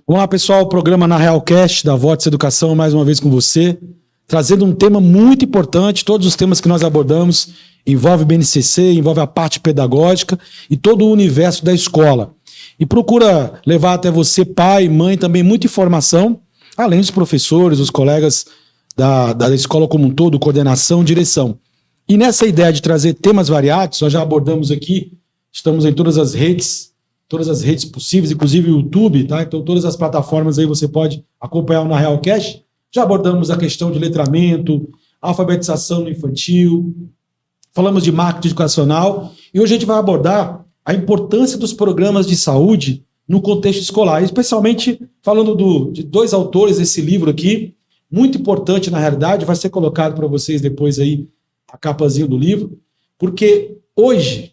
Olá, pessoal, o programa Na Realcast da Vortex Educação, mais uma vez com você, trazendo um tema muito importante. Todos os temas que nós abordamos envolvem o BNCC, envolve a parte pedagógica e todo o universo da escola. E procura levar até você, pai, mãe, também muita informação, além dos professores, os colegas da escola como um todo, coordenação, direção. E nessa ideia de trazer temas variados, nós já abordamos aqui, estamos em todas as redes possíveis, inclusive o YouTube, tá? Então todas as plataformas aí você pode acompanhar o Na Realcast. Já abordamos a questão de letramento, alfabetização no infantil, falamos de marketing educacional e hoje a gente vai abordar a importância dos programas de saúde no contexto escolar, especialmente falando de dois autores desse livro aqui, muito importante na realidade, vai ser colocado para vocês depois aí a capazinha do livro, porque hoje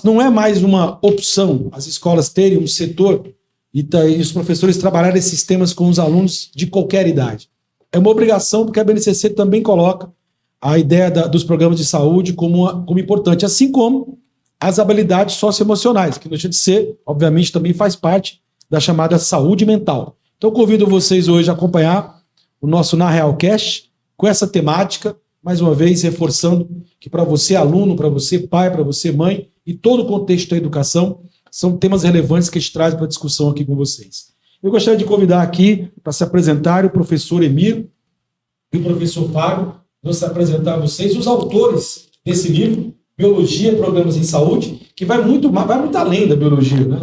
não é mais uma opção as escolas terem um setor e os professores trabalharem esses temas com os alunos de qualquer idade. É uma obrigação, porque a BNCC também coloca a ideia dos programas de saúde como importante, assim como as habilidades socioemocionais, que não deixa de ser, obviamente, também faz parte da chamada saúde mental. Então, convido vocês hoje a acompanhar o nosso Na Realcast com essa temática, mais uma vez reforçando que para você aluno, para você pai, para você mãe e todo o contexto da educação são temas relevantes que a gente traz para a discussão aqui com vocês. Eu gostaria de convidar aqui para se apresentar o professor Emílio e o professor Fábio, vão se apresentar a vocês os autores desse livro, Biologia, Programas em Saúde, que vai muito além da biologia, né?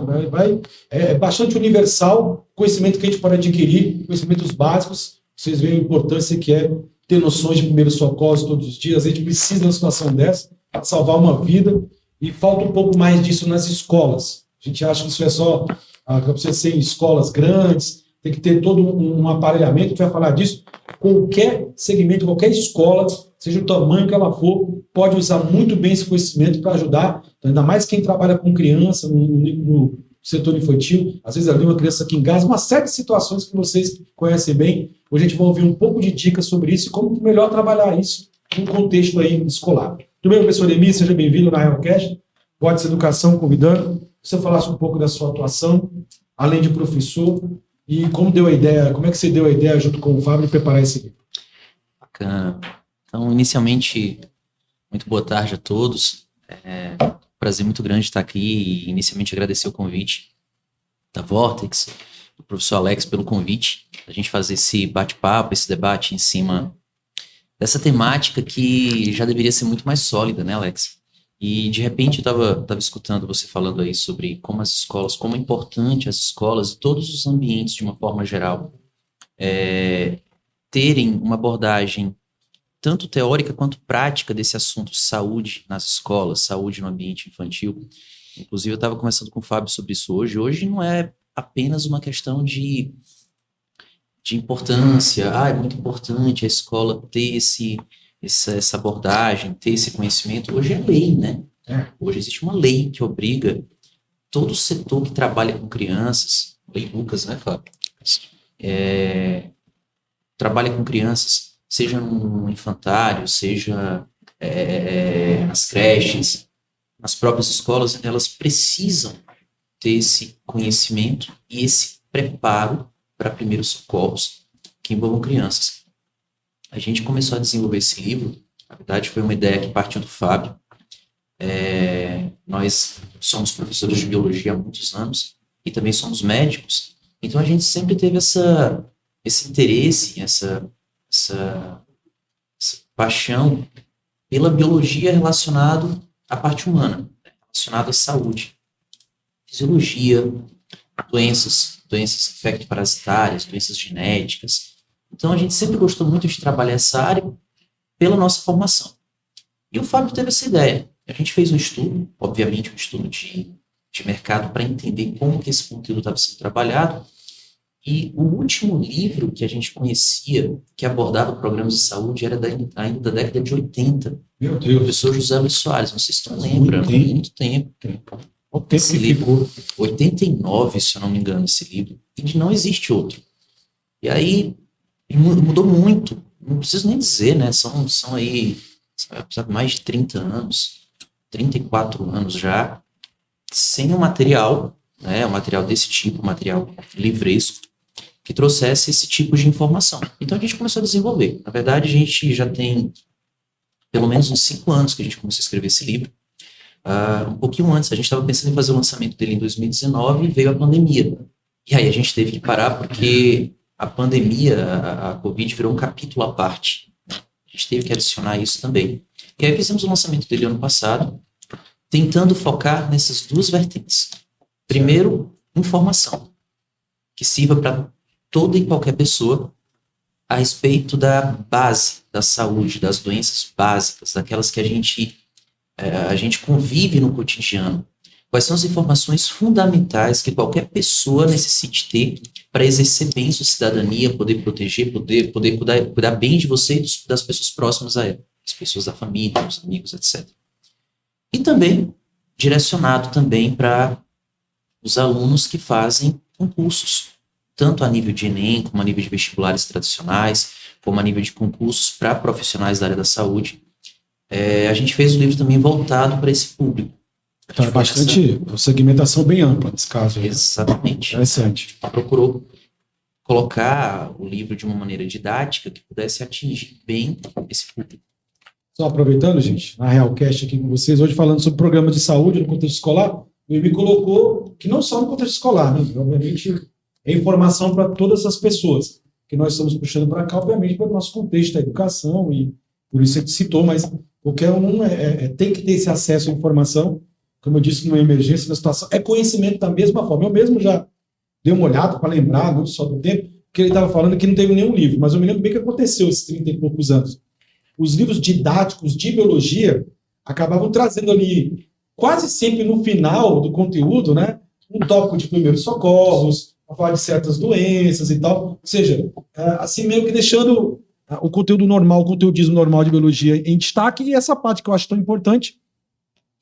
É bastante universal, conhecimento que a gente pode adquirir, conhecimentos básicos, vocês veem a importância que é ter noções de primeiros socorros todos os dias. A gente precisa de uma situação dessa para salvar uma vida e falta um pouco mais disso nas escolas. A gente acha que isso é só para você ser em escolas grandes, tem que ter todo um aparelhamento, a gente vai falar disso. Qualquer segmento, qualquer escola, seja o tamanho que ela for, pode usar muito bem esse conhecimento para ajudar, ainda mais quem trabalha com criança no setor infantil, às vezes ali uma criança que engasga, uma série de situações que vocês conhecem bem. Hoje a gente vai ouvir um pouco de dicas sobre isso e como melhor trabalhar isso no contexto aí escolar. Tudo bem, professor Emílio? Seja bem-vindo na Realcast. Vortex Educação convidando. Você falasse um pouco da sua atuação, além de professor, e como é que você deu a ideia junto com o Fábio de preparar esse livro? Bacana. Então, inicialmente, muito boa tarde a todos. Prazer muito grande estar aqui e inicialmente agradecer o convite da Vortex, do professor Alex pelo convite, a gente fazer esse bate-papo, esse debate em cima dessa temática que já deveria ser muito mais sólida, né, Alex? E de repente eu estava escutando você falando aí sobre como as escolas, como é importante as escolas e todos os ambientes de uma forma geral terem uma abordagem tanto teórica quanto prática desse assunto saúde nas escolas, saúde no ambiente infantil. Inclusive, eu estava conversando com o Fábio sobre isso hoje. Hoje não é apenas uma questão de importância. É muito importante a escola ter essa abordagem, ter esse conhecimento. Hoje é lei, né? Hoje existe uma lei que obriga todo o setor que trabalha com crianças, lei Lucas, né, Fábio? Trabalha com crianças, seja no infantário, seja nas creches, nas próprias escolas, elas precisam ter esse conhecimento e esse preparo para primeiros socorros que envolvam crianças. A gente começou a desenvolver esse livro, na verdade foi uma ideia que partiu do Fábio. Nós somos professores de biologia há muitos anos e também somos médicos, então a gente sempre teve esse interesse, essa paixão pela biologia relacionada à parte humana, relacionada à saúde, fisiologia, doenças infecto-parasitárias, doenças genéticas. Então a gente sempre gostou muito de trabalhar essa área pela nossa formação. E o Fábio teve essa ideia. A gente fez um estudo, obviamente um estudo de mercado para entender como que esse conteúdo estava sendo trabalhado. E o último livro que a gente conhecia, que abordava programas de saúde, era ainda da década de 80. Meu Deus. O professor José Luiz Soares, não sei se tu lembra, muito tempo. Esse livro, 89, se eu não me engano, esse livro, e não existe outro. E aí, mudou muito, não preciso nem dizer, né, são aí, mais de 30 anos, 34 anos já, sem o material né, um material desse tipo, um material livresco, que trouxesse esse tipo de informação. Então a gente começou a desenvolver. Na verdade, a gente já tem pelo menos uns 5 anos que a gente começou a escrever esse livro. Um pouquinho antes, a gente estava pensando em fazer o lançamento dele em 2019 e veio a pandemia. E aí a gente teve que parar porque a pandemia, a Covid, virou um capítulo à parte. A gente teve que adicionar isso também. E aí fizemos o lançamento dele ano passado, tentando focar nessas duas vertentes. Primeiro, informação, que sirva para toda e qualquer pessoa a respeito da base da saúde, das doenças básicas, daquelas que a gente convive no cotidiano. Quais são as informações fundamentais que qualquer pessoa necessite ter para exercer bem sua cidadania, poder proteger, poder cuidar bem de você e das pessoas próximas a ela, as pessoas da família, os amigos, etc. E também direcionado também para os alunos que fazem concursos, tanto a nível de Enem, como a nível de vestibulares tradicionais, como a nível de concursos para profissionais da área da saúde. A gente fez um livro também voltado para esse público. Então é bastante segmentação bem ampla nesse caso. Exatamente. Interessante. Procurou colocar o livro de uma maneira didática que pudesse atingir bem esse público. Só aproveitando, gente, na Realcast aqui com vocês, hoje falando sobre programa de saúde no contexto escolar, o me colocou que não só no contexto escolar, né? Obviamente é informação para todas as pessoas que nós estamos puxando para cá, obviamente para o nosso contexto da educação, e por isso ele citou, mas qualquer um tem que ter esse acesso à informação, como eu disse, numa emergência, na situação, é conhecimento da mesma forma. Eu mesmo já dei uma olhada para lembrar, não só do tempo, que ele estava falando que não teve nenhum livro, mas eu me lembro bem que aconteceu esses 30 e poucos anos. Os livros didáticos de biologia acabavam trazendo ali, quase sempre no final do conteúdo, né, um tópico de primeiros socorros, a falar de certas doenças e tal, ou seja, assim meio que deixando o conteúdo normal, o conteudismo normal de biologia em destaque, e essa parte que eu acho tão importante,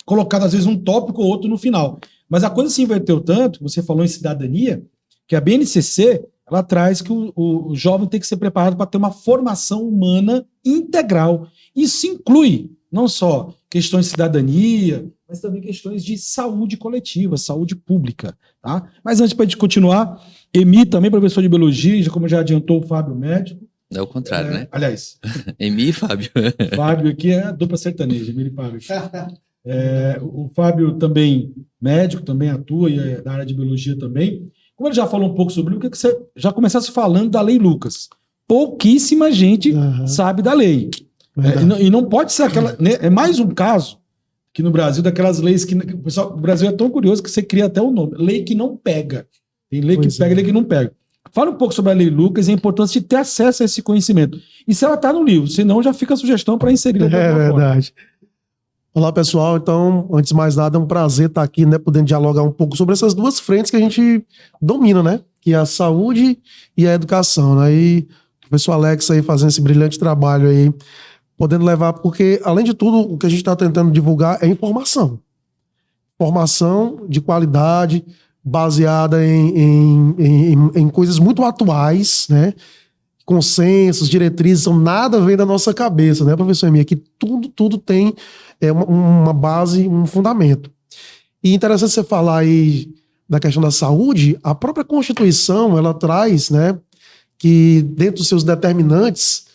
colocado às vezes um tópico ou outro no final. Mas a coisa se inverteu tanto, você falou em cidadania, que a BNCC, ela traz que o jovem tem que ser preparado para ter uma formação humana integral. Isso inclui não só questões de cidadania, mas também questões de saúde coletiva, saúde pública. Tá? Mas antes, para a gente continuar, Emi também, professor de biologia, como já adiantou o Fábio médico. É o contrário, né? Aliás, Emi e Fábio. Fábio aqui é a dupla sertaneja, Emi e Fábio. O Fábio também médico, também atua e é da área de biologia também. Como ele já falou um pouco sobre o que você já começasse falando da Lei Lucas. Pouquíssima gente sabe da lei. E não pode ser aquela... Né, é mais um caso que no Brasil, daquelas leis que... O Brasil é tão curioso que você cria até o nome. Lei que não pega. Tem lei que pega e lei que não pega. Fala um pouco sobre a Lei Lucas e a importância de ter acesso a esse conhecimento. E se ela está no livro, senão já fica a sugestão para inserir. É verdade. Olá, pessoal. Então, antes de mais nada, é um prazer estar aqui, né, podendo dialogar um pouco sobre essas duas frentes que a gente domina, né? Que é a saúde e a educação, né? E o professor Alex aí fazendo esse brilhante trabalho aí, podendo levar, porque, além de tudo, o que a gente está tentando divulgar é informação. Informação de qualidade, baseada em coisas muito atuais, né? Consensos, diretrizes, nada vem da nossa cabeça, né, professor Emi? Que tudo tem uma base, um fundamento. E interessante você falar aí da questão da saúde, a própria Constituição, ela traz, né, que dentro dos seus determinantes,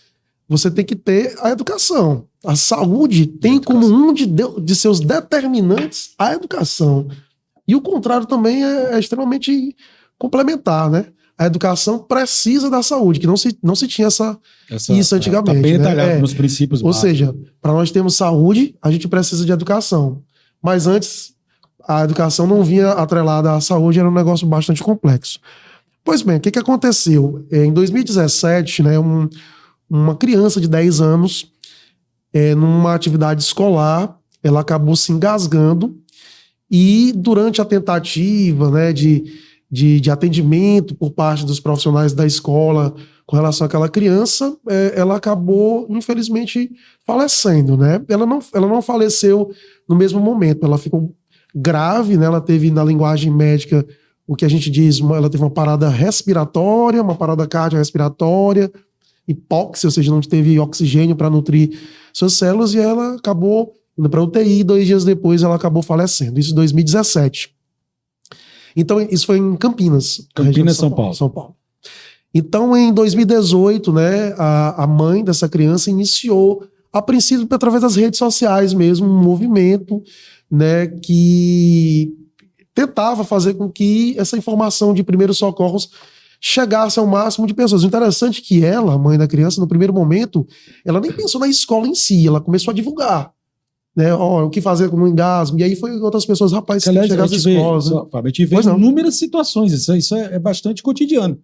você tem que ter a educação. A saúde tem como um de seus determinantes a educação. E o contrário também é extremamente complementar, né? A educação precisa da saúde, que não se tinha isso antigamente. Tá bem detalhado, né? nos princípios Ou básicos. seja, para nós termos saúde, a gente precisa de educação. Mas antes, a educação não vinha atrelada à saúde, era um negócio bastante complexo. Pois bem, o que aconteceu? Em 2017, né, uma criança de 10 anos, numa atividade escolar, ela acabou se engasgando, e durante a tentativa, né, de atendimento por parte dos profissionais da escola com relação àquela criança, ela acabou, infelizmente, falecendo, né? Ela não faleceu no mesmo momento, ela ficou grave, né? Ela teve, na linguagem médica, o que a gente diz, ela teve uma parada respiratória, uma parada cardiorrespiratória, hipóxia, ou seja, não teve oxigênio para nutrir suas células, e ela acabou indo para UTI, 2 dias depois ela acabou falecendo, isso em 2017. Então, isso foi em Campinas. na região de Campinas, São Paulo. São Paulo. Então, em 2018, né, a mãe dessa criança iniciou, a princípio, através das redes sociais mesmo, um movimento, né, que tentava fazer com que essa informação de primeiros socorros chegasse ao máximo de pessoas. O interessante é que ela, a mãe da criança, no primeiro momento, ela nem pensou na escola em si, ela começou a divulgar. Né, o que fazer com o engasgo, e aí foi outras pessoas, rapaz, Que, aliás, chegar às escolas. Né? A gente vê Pois não. inúmeras situações, isso é bastante cotidiano.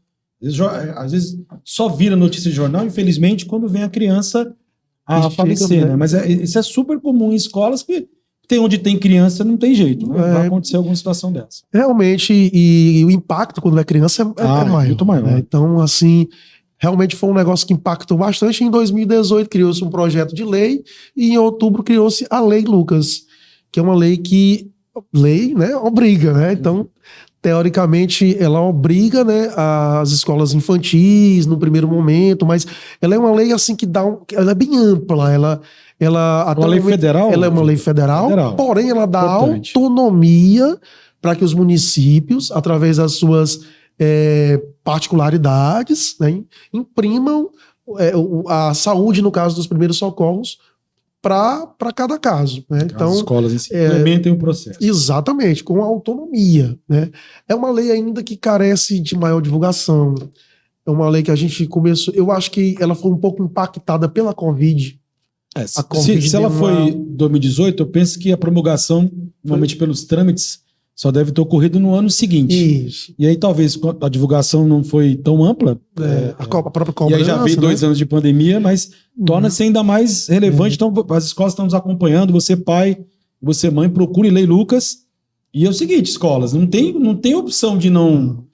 Às vezes só vira notícia de jornal, infelizmente, quando vem a criança a Chega, falecer, né? né? Mas isso é super comum em escolas, que onde tem criança não tem jeito, né? Vai acontecer alguma situação dessa. Realmente, e o impacto quando é criança é maior. Muito maior. Né? Então, assim, realmente foi um negócio que impactou bastante. Em 2018 criou-se um projeto de lei e em outubro criou-se a Lei Lucas, que é uma lei que né, obriga, né? Então, teoricamente, ela obriga, né, as escolas infantis no primeiro momento, mas ela é uma lei assim que ela é bem ampla, ela até Uma lei o momento, federal? ela é uma lei federal, porém ela dá Importante. autonomia para que os municípios, através das suas particularidades, né, imprimam a saúde, no caso dos primeiros socorros, para cada caso. Né? Então, as escolas em si implementem o processo. Exatamente, com autonomia. Né? É uma lei ainda que carece de maior divulgação. É uma lei que a gente começou... Eu acho que ela foi um pouco impactada pela Covid. Se ela foi em 2018, eu penso que a promulgação, normalmente pelos trâmites, só deve ter ocorrido no ano seguinte. Isso. E aí talvez a divulgação não foi tão ampla. A própria E cobrança, aí já veio 2 anos de pandemia, mas torna-se ainda mais relevante. Então as escolas estão nos acompanhando, você pai, você mãe, procure Lei Lucas. E é o seguinte, escolas, não tem opção de não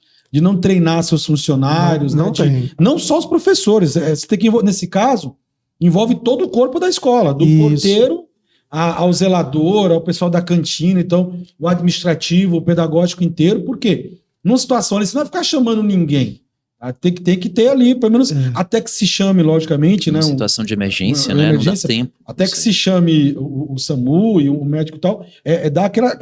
treinar seus funcionários. Não tem. Não só os professores. Você tem que, nesse caso, envolve todo o corpo da escola, do Isso. porteiro ao zelador, ao pessoal da cantina, então o administrativo, o pedagógico inteiro. Por quê? Numa situação ali, você não vai ficar chamando ninguém. Tem que ter ali, pelo menos até que se chame, logicamente, né? Uma situação de emergência, uma né? emergência, Não dá tempo. até que se chame o SAMU e o médico e tal, dar aquela.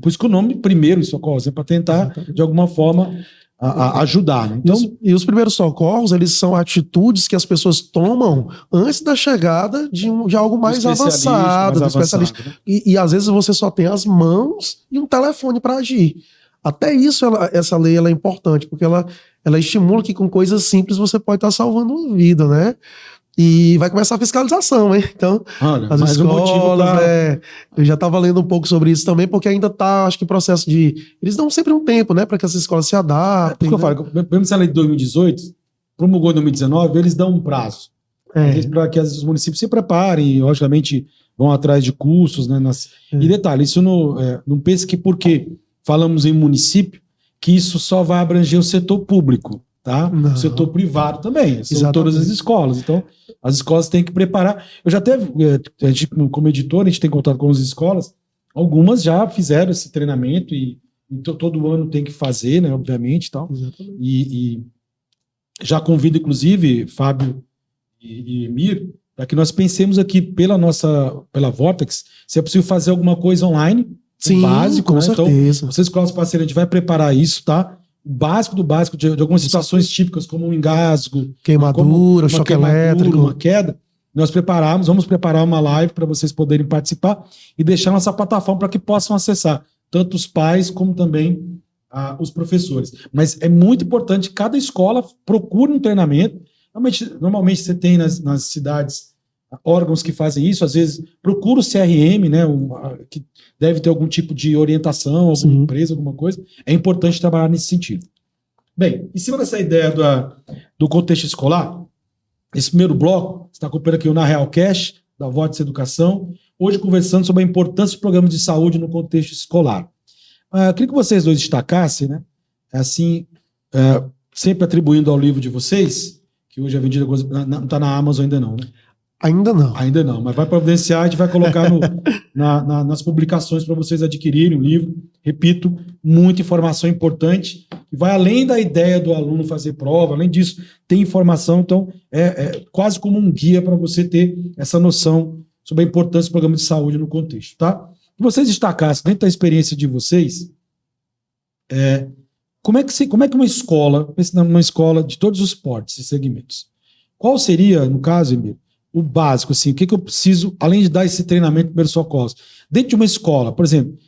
Por isso que o nome primeiro em socorro, para tentar, de alguma forma, ajudar. Né? Então, e os primeiros socorros, eles são atitudes que as pessoas tomam antes da chegada de algo mais avançado, do especialista. Né? E às vezes você só tem as mãos e um telefone para agir. Até isso, essa lei ela é importante, porque ela estimula que com coisas simples você pode estar salvando uma vida, né? E vai começar a fiscalização, hein? Então, olha, as escolas, eu já estava lendo um pouco sobre isso também, porque ainda está, acho que, processo de... Eles dão sempre um tempo, né, para que as escolas se adaptem. Porque eu falo, mesmo se a lei de 2018 promulgou em 2019, eles dão um prazo para que os municípios se preparem, logicamente vão atrás de cursos, né? E detalhe, isso não pense que porque falamos em município, que isso só vai abranger o setor público, tá? Não. O setor privado também, são Exatamente. todas as escolas. Então, as escolas têm que preparar. Eu já até, a gente, como editor, a gente tem contato com as escolas, algumas já fizeram esse treinamento e todo ano tem que fazer, né, obviamente, tal. E já convido, inclusive, Fábio e Emir, para que nós pensemos aqui pela Vortex, se é possível fazer alguma coisa online. Sim, básico, com né? certeza. Então, vocês, escolas parceiras, a gente vai preparar isso, tá? O básico do básico de algumas situações típicas, como um engasgo, queimadura, choque elétrico, uma queda. Nós vamos preparar uma live para vocês poderem participar e deixar nossa plataforma para que possam acessar, tanto os pais como também os professores. Mas é muito importante que cada escola procure um treinamento. Normalmente você tem nas cidades órgãos que fazem isso, às vezes procura o CRM, né, que deve ter algum tipo de orientação, alguma empresa, alguma coisa. É importante trabalhar nesse sentido. Bem, em cima dessa ideia do contexto escolar, esse primeiro bloco, você está acompanhando aqui o Na Realcast, da Vortex Educação, hoje conversando sobre a importância de programas de saúde no contexto escolar. Eu queria que vocês dois destacassem, né, sempre atribuindo ao livro de vocês, que hoje é vendido, não está na Amazon ainda não, né? Ainda não. Ainda não, mas vai providenciar, a gente vai colocar nas publicações para vocês adquirirem o livro. Repito, muita informação importante, que vai além da ideia do aluno fazer prova, além disso, tem informação, então é quase como um guia para você ter essa noção sobre a importância do programa de saúde no contexto, tá? Que vocês destacassem, dentro da experiência de vocês, Como é que uma escola, pensa numa escola de todos os esportes e segmentos, qual seria, no caso, Emílio, o básico, assim, o que eu preciso, além de dar esse treinamento de primeiros socorros? Dentro de uma escola, por exemplo,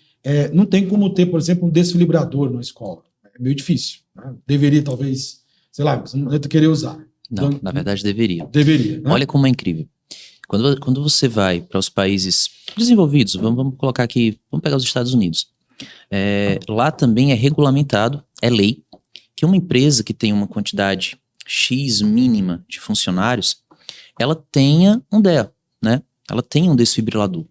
não tem como ter, por exemplo, um desfibrador numa escola. É meio difícil. Né? Deveria, talvez, sei lá, você não querer usar. Não, Então, na verdade deveria. Deveria, né? Olha como é incrível. Quando você vai para os países desenvolvidos, vamos colocar aqui, vamos pegar os Estados Unidos. Lá também é regulamentado, é lei, que uma empresa que tem uma quantidade X mínima de funcionários, ela tenha um DEA, né? Ela tenha um desfibrilador.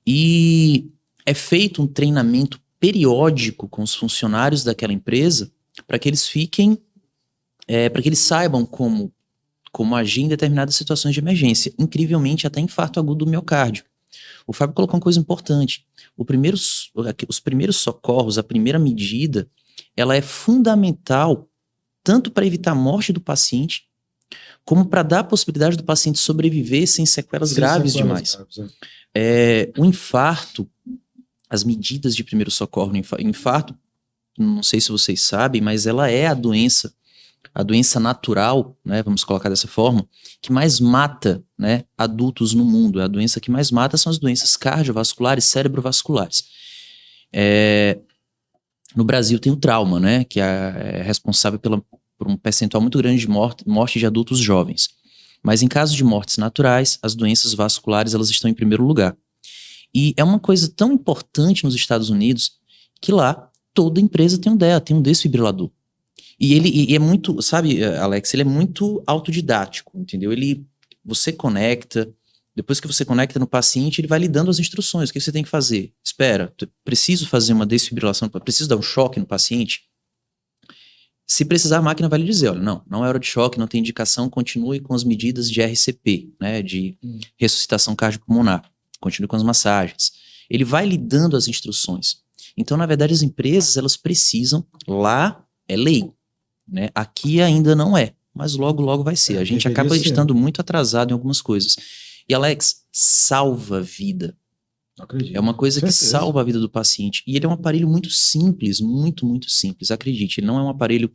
E é feito um treinamento periódico com os funcionários daquela empresa para que eles fiquem, para que eles saibam como agir em determinadas situações de emergência. Incrivelmente, até infarto agudo do miocárdio. O Fábio colocou uma coisa importante. Os primeiros socorros, a primeira medida, ela é fundamental tanto para evitar a morte do paciente, como para dar a possibilidade do paciente sobreviver sem sequelas graves demais. O infarto, as medidas de primeiro socorro no infarto, não sei se vocês sabem, mas ela é a doença natural, né, vamos colocar dessa forma, que mais mata, né, adultos no mundo. A doença que mais mata são as doenças cardiovasculares, cerebrovasculares. No Brasil tem o trauma, né, que é responsável por um percentual muito grande de morte de adultos jovens. Mas em caso de mortes naturais, as doenças vasculares elas estão em primeiro lugar. E é uma coisa tão importante nos Estados Unidos que lá toda empresa tem um DEA, tem um desfibrilador. E é muito, sabe, Alex, ele é muito autodidático, entendeu? Você conecta, depois que você conecta no paciente, ele vai lhe dando as instruções, o que você tem que fazer? Espera, preciso fazer uma desfibrilação, preciso dar um choque no paciente? Se precisar, a máquina vai lhe dizer, olha, não é hora de choque, não tem indicação, continue com as medidas de RCP, né, de ressuscitação cardiopulmonar, continue com as massagens. Ele vai lhe dando as instruções. Então, na verdade, as empresas, elas precisam, lá é lei, né? Aqui ainda não é, mas logo, logo vai ser. A gente acaba estando muito atrasado em algumas coisas. E, Alex, salva a vida. Acredito. É uma coisa que salva a vida do paciente. E ele é um aparelho muito simples, muito, muito simples. Acredite, ele não é um aparelho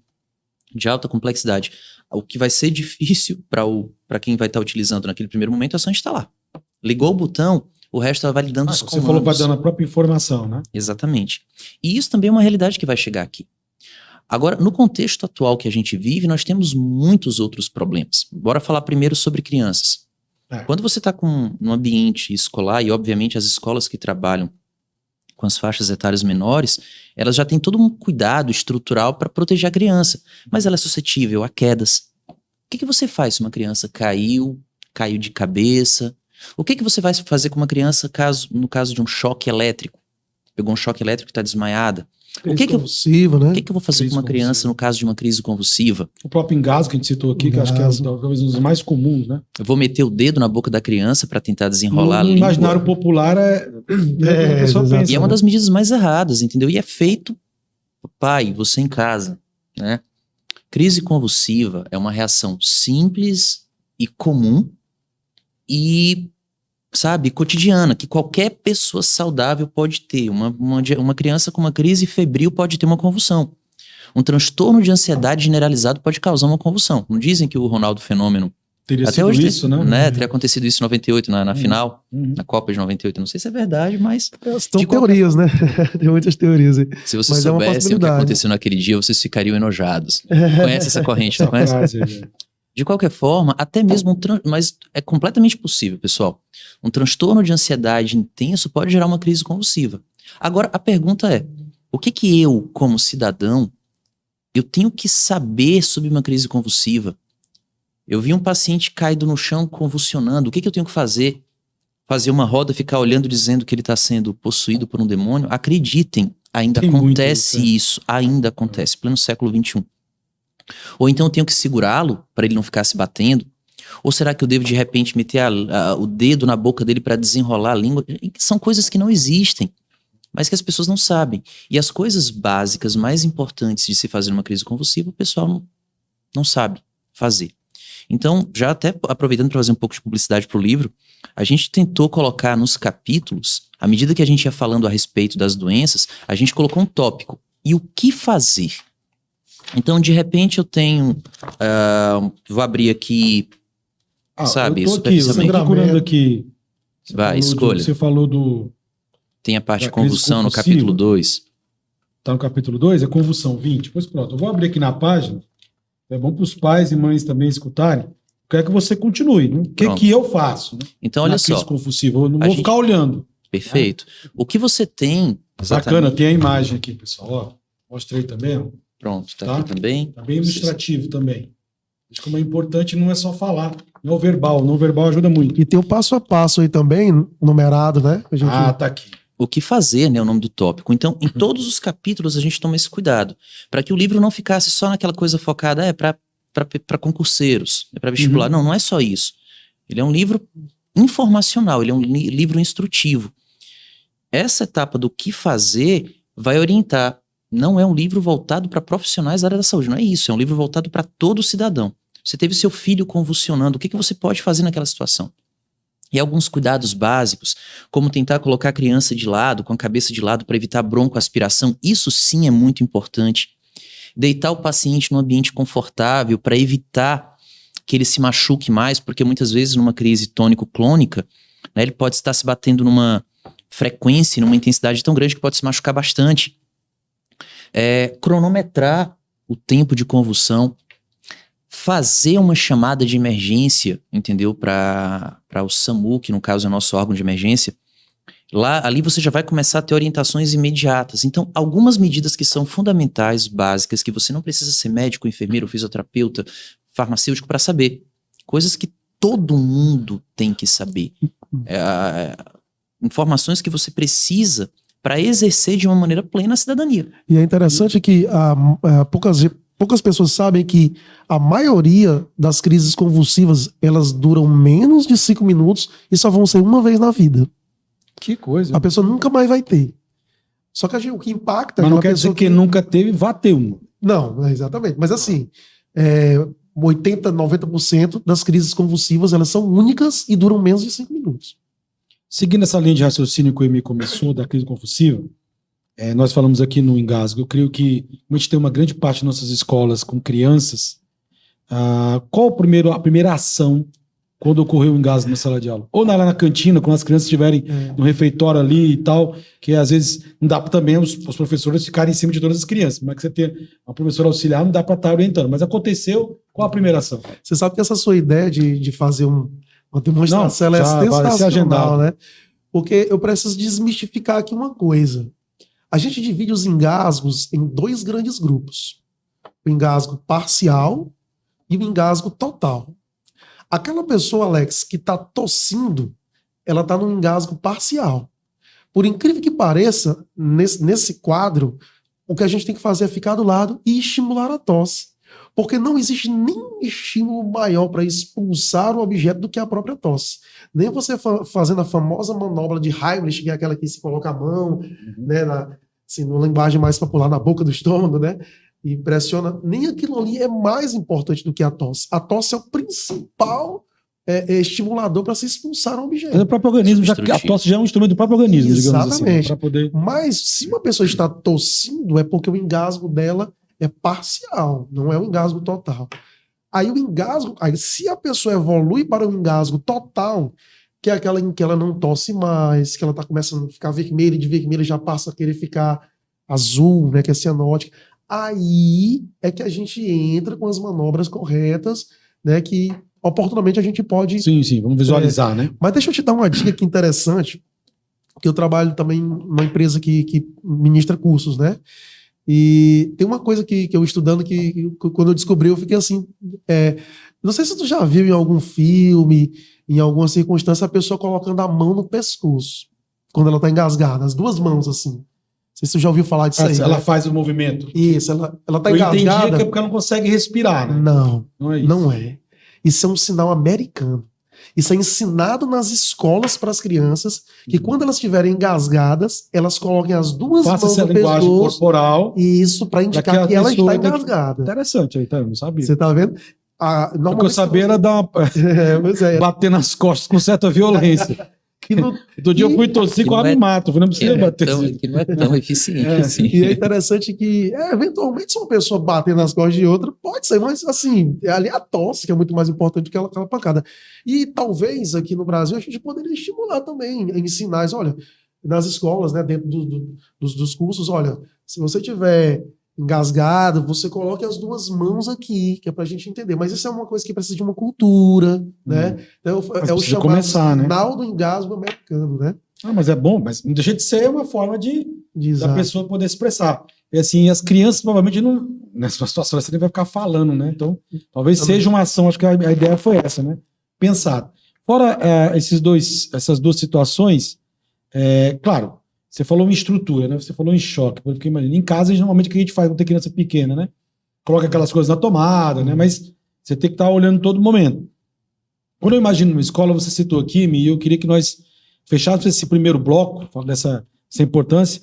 de alta complexidade. O que vai ser difícil para quem vai estar utilizando naquele primeiro momento é só instalar. Ligou o botão, o resto ela vai lhe dando os comandos. Você falou que vai dando a própria informação, né? Exatamente. E isso também é uma realidade que vai chegar aqui. Agora, no contexto atual que a gente vive, nós temos muitos outros problemas. Bora falar primeiro sobre crianças. Quando você está num ambiente escolar, e obviamente as escolas que trabalham com as faixas etárias menores, elas já têm todo um cuidado estrutural para proteger a criança, mas ela é suscetível a quedas. O que você faz se uma criança caiu de cabeça? O que você vai fazer com uma criança no caso de um choque elétrico? Pegou um choque elétrico e está desmaiada. O que eu vou fazer com uma criança no caso de uma crise convulsiva? O próprio engasgo que a gente citou aqui, que acho que é talvez um dos mais comuns, né? Eu vou meter o dedo na boca da criança para tentar desenrolar a língua. No imaginário popular E é uma das medidas mais erradas, entendeu? E é feito, pai, você em casa, né? Crise convulsiva é uma reação simples e comum e, sabe, cotidiana, que qualquer pessoa saudável pode ter. Uma criança com uma crise febril pode ter uma convulsão. Um transtorno de ansiedade generalizado pode causar uma convulsão. Não dizem que o Ronaldo Fenômeno... Teria até sido hoje, isso, né? Teria acontecido isso em 98, na final, na Copa de 98. Não sei se é verdade, mas... São teorias, né? Tem muitas teorias aí. Se vocês soubessem o que aconteceu naquele dia, vocês ficariam enojados. Conhece essa corrente, não conhece? De qualquer forma, até mesmo mas é completamente possível, pessoal. Um transtorno de ansiedade intenso pode gerar uma crise convulsiva. Agora, a pergunta é, o que eu, como cidadão, eu tenho que saber sobre uma crise convulsiva? Eu vi um paciente caído no chão convulsionando, o que eu tenho que fazer? Fazer uma roda, ficar olhando dizendo que ele está sendo possuído por um demônio? Acreditem, ainda acontece isso, ainda acontece, pleno século XXI. Ou então eu tenho que segurá-lo para ele não ficar se batendo? Ou será que eu devo de repente meter o dedo na boca dele para desenrolar a língua? São coisas que não existem, mas que as pessoas não sabem. E as coisas básicas mais importantes de se fazer uma crise convulsiva, o pessoal não sabe fazer. Então, já até aproveitando para fazer um pouco de publicidade para o livro, a gente tentou colocar nos capítulos, à medida que a gente ia falando a respeito das doenças, a gente colocou um tópico. e o que fazer. Então, de repente, eu tenho... vou abrir aqui, sabe, eu tô aqui, você tá procurando aqui. Vai, escolha. Você falou do... Tem a parte de da crise convulsão no convulsiva. capítulo 2. Tá no capítulo 2, é convulsão 20. Pois pronto, eu vou abrir aqui na página. É bom para os pais e mães também escutarem. Quero que você continue. Né? O que Pronto. que eu faço? Né? Então, olha Na crise só. convulsiva. Eu não A vou gente- ficar olhando. Perfeito. O que você tem... Bacana, tem a imagem aqui, pessoal. Ó, mostrei também. Ó. Pronto, tá Tá? aqui também. Tá bem ilustrativo também. Acho que o mais importante não é só falar, não é o verbal. O não verbal ajuda muito. E tem o passo a passo aí também, numerado, né? A gente... Tá aqui. O que fazer, né, é o nome do tópico. Então, em todos os capítulos a gente toma esse cuidado, para que o livro não ficasse só naquela coisa focada, para concurseiros, é para vestibular. Não, não é só isso. Ele é um livro informacional, ele é um livro instrutivo. Essa etapa do que fazer vai orientar. Não é um livro voltado para profissionais da área da saúde, não é isso. É um livro voltado para todo cidadão. Você teve seu filho convulsionando, o que você pode fazer naquela situação? E alguns cuidados básicos, como tentar colocar a criança de lado, com a cabeça de lado, para evitar broncoaspiração, isso sim é muito importante. Deitar o paciente num ambiente confortável para evitar que ele se machuque mais, porque muitas vezes numa crise tônico-clônica, né, ele pode estar se batendo numa frequência, numa intensidade tão grande que pode se machucar bastante. Cronometrar o tempo de convulsão, fazer uma chamada de emergência, entendeu? Para o SAMU, que no caso é o nosso órgão de emergência. Ali você já vai começar a ter orientações imediatas. Então, algumas medidas que são fundamentais, básicas, que você não precisa ser médico, enfermeiro, fisioterapeuta, farmacêutico para saber. Coisas que todo mundo tem que saber. Informações que você precisa para exercer de uma maneira plena a cidadania. E é interessante que poucas pessoas sabem que a maioria das crises convulsivas, elas duram menos de 5 minutos e só vão ser uma vez na vida. Que coisa. A pessoa nunca mais vai ter. Só que o que impacta... Mas não aquela quer dizer pessoa que nunca teve, vá ter uma. Não, exatamente. Mas assim, 80%, 90% das crises convulsivas, elas são únicas e duram menos de 5 minutos. Seguindo essa linha de raciocínio que o Emir começou, da crise convulsiva, nós falamos aqui no Engasgo, eu creio que a gente tem uma grande parte de nossas escolas com crianças. Qual a primeira ação quando ocorreu o engasgo na sala de aula? Ou lá na cantina, quando as crianças estiverem no refeitório ali e tal, que às vezes não dá para também os professores ficarem em cima de todas as crianças. Mas que você ter uma professora auxiliar, não dá para estar orientando. Mas aconteceu, qual a primeira ação? Você sabe que essa sua ideia de fazer uma demonstração, ela é vai ser agendado, sensacional, né? Porque eu preciso desmistificar aqui uma coisa. A gente divide os engasgos em 2 grandes grupos. O engasgo parcial e o engasgo total. Aquela pessoa, Alex, que está tossindo, ela está no engasgo parcial. Por incrível que pareça, nesse quadro, o que a gente tem que fazer é ficar do lado e estimular a tosse. Porque não existe nenhum estímulo maior para expulsar o objeto do que a própria tosse. Nem você fazendo a famosa manobra de Heimlich, que é aquela que se coloca a mão, né, assim, numa linguagem mais popular, na boca do estômago, né, e pressiona. Nem aquilo ali é mais importante do que a tosse. A tosse é o principal estimulador para se expulsar um objeto. Mas o próprio organismo, a tosse já é um instrumento do próprio organismo, digamos assim. Exatamente. Poder... Mas se uma pessoa está tossindo, é porque o engasgo dela é parcial, não é um engasgo total. Aí o engasgo, se a pessoa evolui para um engasgo total, que é aquela em que ela não tosse mais, que ela está começando a ficar vermelha, e de vermelha já passa a querer ficar azul, né, que é cianótica, aí é que a gente entra com as manobras corretas, né, que oportunamente a gente pode... Sim, vamos visualizar, né? Mas deixa eu te dar uma dica aqui interessante, que eu trabalho também numa empresa que ministra cursos, né? E tem uma coisa que eu estudando que quando eu descobri, eu fiquei assim... não sei se tu já viu em algum filme, em alguma circunstância, a pessoa colocando a mão no pescoço, quando ela tá engasgada, as 2 mãos assim. Não sei se tu já ouviu falar disso aí. Ela né? faz o movimento. Isso, ela tá Eu engasgada. entendi que é porque ela não consegue respirar, né? Não é isso. não é. Isso é um sinal americano. Isso é ensinado nas escolas para as crianças, que quando elas estiverem engasgadas, elas coloquem as 2 Faça mãos essa no linguagem pescoço. corporal. Isso, para indicar que ela está engasgada. Interessante aí, tá? Eu não sabia. Você tá vendo? O que eu sabia era dar uma... Pois é. bater nas costas com certa violência. Outro dia eu fui tossir, quase me mato. Não precisa bater. Que não é tão eficiente assim. E é interessante que, eventualmente, se uma pessoa bater nas costas de outra, pode ser, mas assim, é ali a tosse que é muito mais importante do que aquela pancada. E talvez aqui no Brasil a gente poderia estimular também, ensinar, olha, nas escolas, né, dentro dos cursos, olha, se você tiver engasgado, você coloque as duas mãos aqui, que é pra gente entender. Mas isso é uma coisa que precisa de uma cultura, né? Então, é o chamado começar, né? sinal do engasgo americano, né? Mas é bom, mas não deixa de ser uma forma da Exato. pessoa poder se expressar. E assim, as crianças provavelmente não, nessa situação, você nem vai ficar falando, né? Então, talvez seja uma ação, acho que a ideia foi essa, né? Pensar. Fora essas duas situações, claro, você falou em estrutura, né? Você falou em choque, porque imagina, em casa, normalmente o que a gente faz quando tem criança pequena, né? Coloca aquelas coisas na tomada, né? Mas você tem que estar olhando todo momento. Quando eu imagino uma escola, você citou aqui, e eu queria que nós fechássemos esse primeiro bloco, falando dessa importância,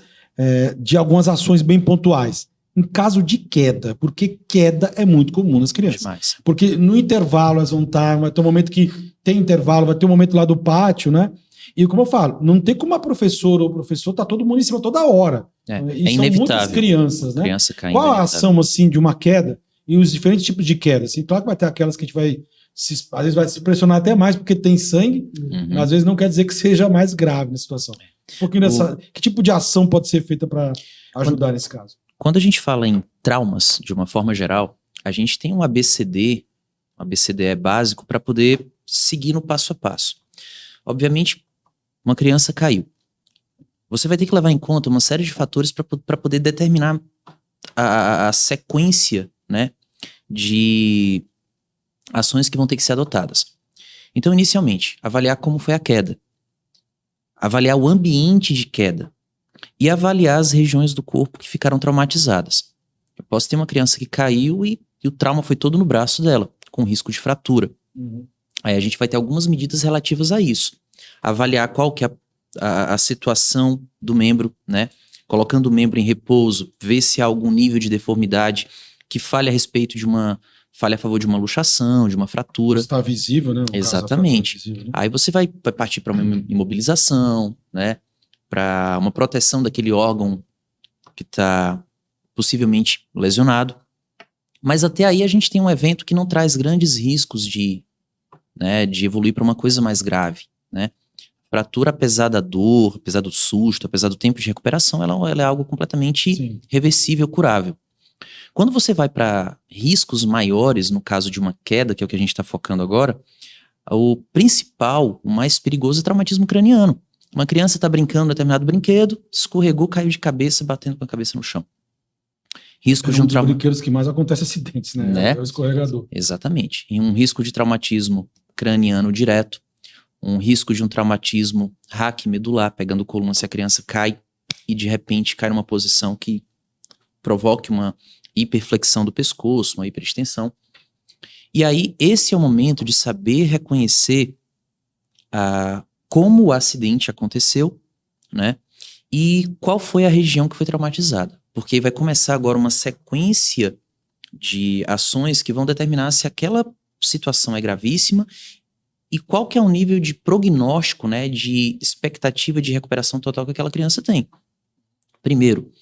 de algumas ações bem pontuais. Em caso de queda, porque queda é muito comum nas crianças. Demais. Porque no intervalo elas vão estar, vai ter um momento que tem intervalo, vai ter um momento lá do pátio, né? E como eu falo, não tem como a professora ou o professor tá todo mundo em cima toda hora. É E são inevitável. muitas crianças, né? Criança caindo. Qual a inevitável. ação, assim, de uma queda e os diferentes tipos de quedas? Assim, claro que vai ter aquelas que a gente vai, às vezes vai se pressionar até mais porque tem sangue, Uhum. às vezes não quer dizer que seja mais grave na situação. Que tipo de ação pode ser feita para ajudar nesse caso? Quando a gente fala em traumas, de uma forma geral, a gente tem um ABCD básico para poder seguir no passo a passo. Obviamente, uma criança caiu. Você vai ter que levar em conta uma série de fatores para poder determinar a sequência, né, de ações que vão ter que ser adotadas. Então, inicialmente, avaliar como foi a queda. Avaliar o ambiente de queda. E avaliar as regiões do corpo que ficaram traumatizadas. Eu posso ter uma criança que caiu e o trauma foi todo no braço dela, com risco de fratura. Uhum. Aí a gente vai ter algumas medidas relativas a isso. Avaliar qual que é a situação do membro, né? Colocando o membro em repouso, ver se há algum nível de deformidade que fale a favor de uma luxação, de uma fratura. Está visível, né? Exatamente. Visível, né? Aí você vai partir para uma imobilização, né? Para uma proteção daquele órgão que está possivelmente lesionado. Mas até aí a gente tem um evento que não traz grandes riscos de evoluir para uma coisa mais grave, né? Fratura, apesar da dor, apesar do susto, apesar do tempo de recuperação, ela é algo completamente reversível, curável. Quando você vai para riscos maiores, no caso de uma queda, que é o que a gente está focando agora, o principal, o mais perigoso é o traumatismo craniano. Uma criança está brincando em determinado brinquedo, escorregou, caiu de cabeça, batendo com a cabeça no chão. Risco de um dos brinquedos que mais acontece acidentes, né? É o escorregador. Exatamente. E um risco de traumatismo craniano direto, um risco de um traumatismo raquimedular, pegando coluna se a criança cai e de repente cai numa posição que provoque uma hiperflexão do pescoço, uma hiperextensão. E aí esse é o momento de saber reconhecer como o acidente aconteceu, né? E qual foi a região que foi traumatizada. Porque vai começar agora uma sequência de ações que vão determinar se aquela situação é gravíssima e qual que é o nível de prognóstico, né, de expectativa de recuperação total que aquela criança tem. Primeiro,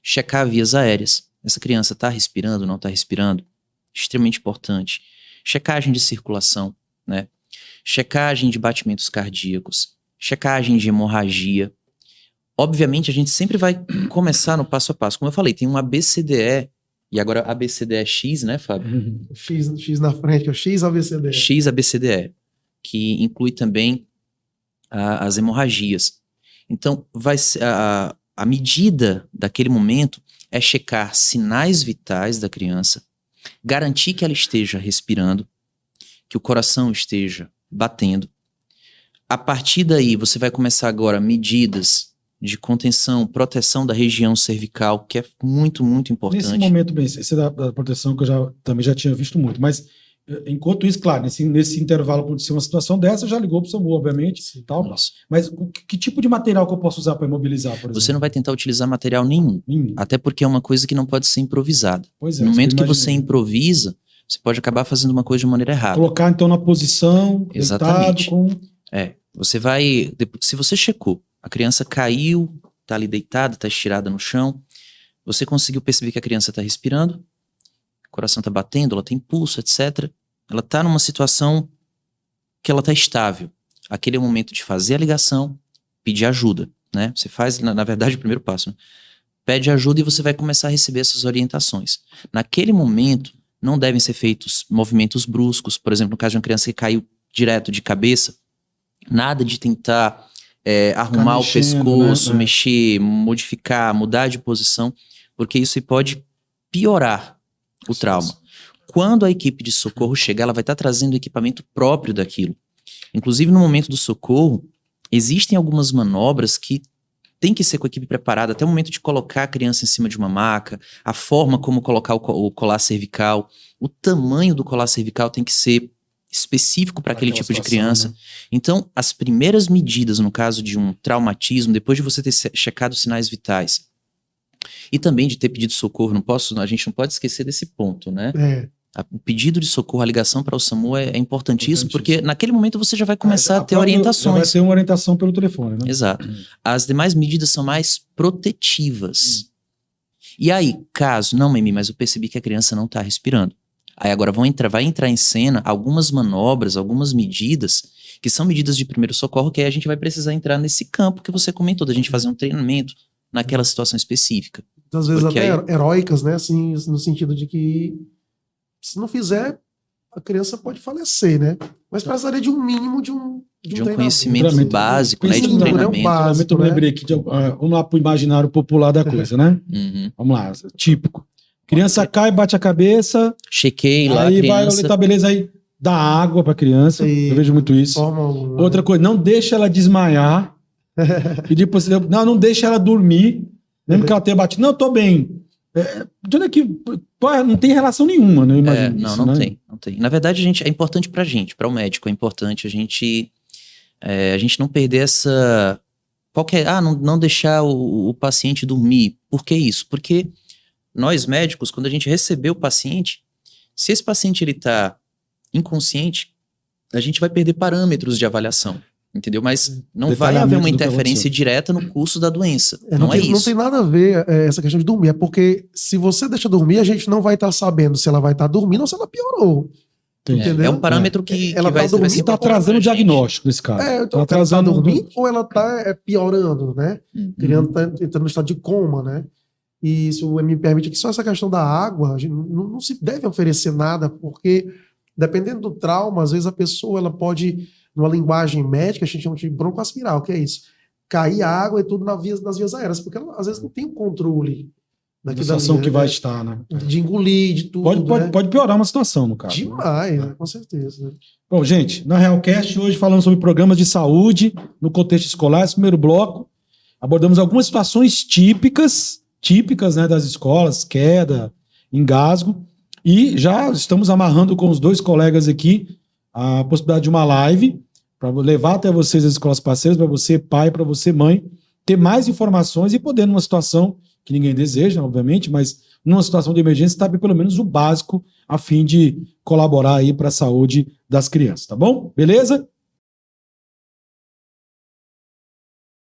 checar vias aéreas. Essa criança está respirando, não está respirando? Extremamente importante. Checagem de circulação, né? Checagem de batimentos cardíacos, checagem de hemorragia. Obviamente, a gente sempre vai começar no passo a passo. Como eu falei, tem um ABCDE, e agora ABCDE-X, né, Fábio? X na frente, é o X-ABCDE. X-ABCDE, que inclui também as hemorragias. Então, a medida daquele momento é checar sinais vitais da criança, garantir que ela esteja respirando, que o coração esteja batendo. A partir daí, você vai começar agora medidas de contenção, proteção da região cervical, que é muito, muito importante. Nesse momento, bem, esse da proteção que eu também já tinha visto muito, mas enquanto isso, claro, nesse intervalo aconteceu uma situação dessa, já ligou para o SAMU, obviamente, e tal. Isso. Mas que tipo de material que eu posso usar para imobilizar, por exemplo? Você não vai tentar utilizar material nenhum, até porque é uma coisa que não pode ser improvisada. Pois é, no momento que você improvisa, você pode acabar fazendo uma coisa de maneira errada. Colocar, então, na posição, exatamente, deitado, Se você checou, a criança caiu, tá ali deitada, tá estirada no chão, você conseguiu perceber que a criança tá respirando, o coração tá batendo, ela tem pulso, etc. Ela tá numa situação que ela tá estável. Aquele é o momento de fazer a ligação, pedir ajuda, né? Você faz, na verdade, o primeiro passo, né? Pede ajuda e você vai começar a receber essas orientações. Naquele momento, não devem ser feitos movimentos bruscos. Por exemplo, no caso de uma criança que caiu direto de cabeça, nada de tentar arrumar o pescoço, né? mexer, modificar, mudar de posição, porque isso pode piorar o trauma. Quando a equipe de socorro chegar, ela vai estar trazendo o equipamento próprio daquilo. Inclusive, no momento do socorro, existem algumas manobras que tem que ser com a equipe preparada, até o momento de colocar a criança em cima de uma maca, a forma como colocar o colar cervical, o tamanho do colar cervical tem que ser específico para aquele tipo de criança. Né? Então, as primeiras medidas, no caso de um traumatismo, depois de você ter checado os sinais vitais, e também de ter pedido socorro, a gente não pode esquecer desse ponto, né? O pedido de socorro, a ligação para o SAMU é importantíssimo, porque naquele momento você já vai começar a ter orientações. Vai ter uma orientação pelo telefone, né? Exato. As demais medidas são mais protetivas. E aí, caso, não, Mimi, mas eu percebi que a criança não está respirando. Aí agora vai entrar em cena algumas manobras, algumas medidas, que são medidas de primeiro socorro, que aí a gente vai precisar entrar nesse campo que você comentou, da gente fazer um treinamento naquela situação específica. Às vezes até heróicas, né? Assim, no sentido de que se não fizer, a criança pode falecer, né? Mas precisaria de um mínimo de um conhecimento básico, né? De um treinamento. Eu lembrei aqui, vamos lá pro imaginário popular da coisa, né? Vamos lá, típico. Criança cai, bate a cabeça. Chequei lá, aí criança. vai, tá, beleza, aí dá água pra criança. Eu vejo muito isso. Outra coisa, não deixa ela desmaiar. E depois, não deixa ela dormir. Mesmo que ela tenha batido. Não, eu tô bem. Não tem relação nenhuma, né? Não tem. Na verdade, é importante pra gente, para o médico, é importante a gente não perder essa... não deixar o paciente dormir. Por que isso? Porque nós médicos, quando a gente receber o paciente, se esse paciente ele tá inconsciente, a gente vai perder parâmetros de avaliação. Entendeu? Mas não vai haver uma interferência direta no curso da doença. Não é isso. Não tem nada a ver essa questão de dormir. É porque se você deixa dormir, a gente não vai estar sabendo se ela vai estar dormindo ou se ela piorou. Entendeu? É um parâmetro que ela vai dormindo, está trazendo o diagnóstico nesse caso. Ela está dormindo ou ela está piorando, né? Criando, tá entrando no estado de coma, né? E isso me permite que só essa questão da água, a gente não se deve oferecer nada, porque dependendo do trauma, às vezes a pessoa ela pode... Numa linguagem médica, a gente chama de broncoaspirar. O que é isso? Cair água e tudo nas vias aéreas, porque ela, às vezes não tem o controle da situação que vai estar, né? De engolir, de tudo. Pode piorar uma situação, no caso. Demais, né? Com certeza. Né? Bom, gente, na Realcast, hoje falando sobre programas de saúde no contexto escolar, esse primeiro bloco, abordamos algumas situações típicas, né, das escolas, queda, engasgo, e já estamos amarrando com os dois colegas aqui a possibilidade de uma live para levar até vocês as escolas parceiras, para você pai, para você mãe, ter mais informações e poder, numa situação que ninguém deseja, obviamente, mas numa situação de emergência, saber pelo menos o básico a fim de colaborar aí para a saúde das crianças, tá bom? Beleza?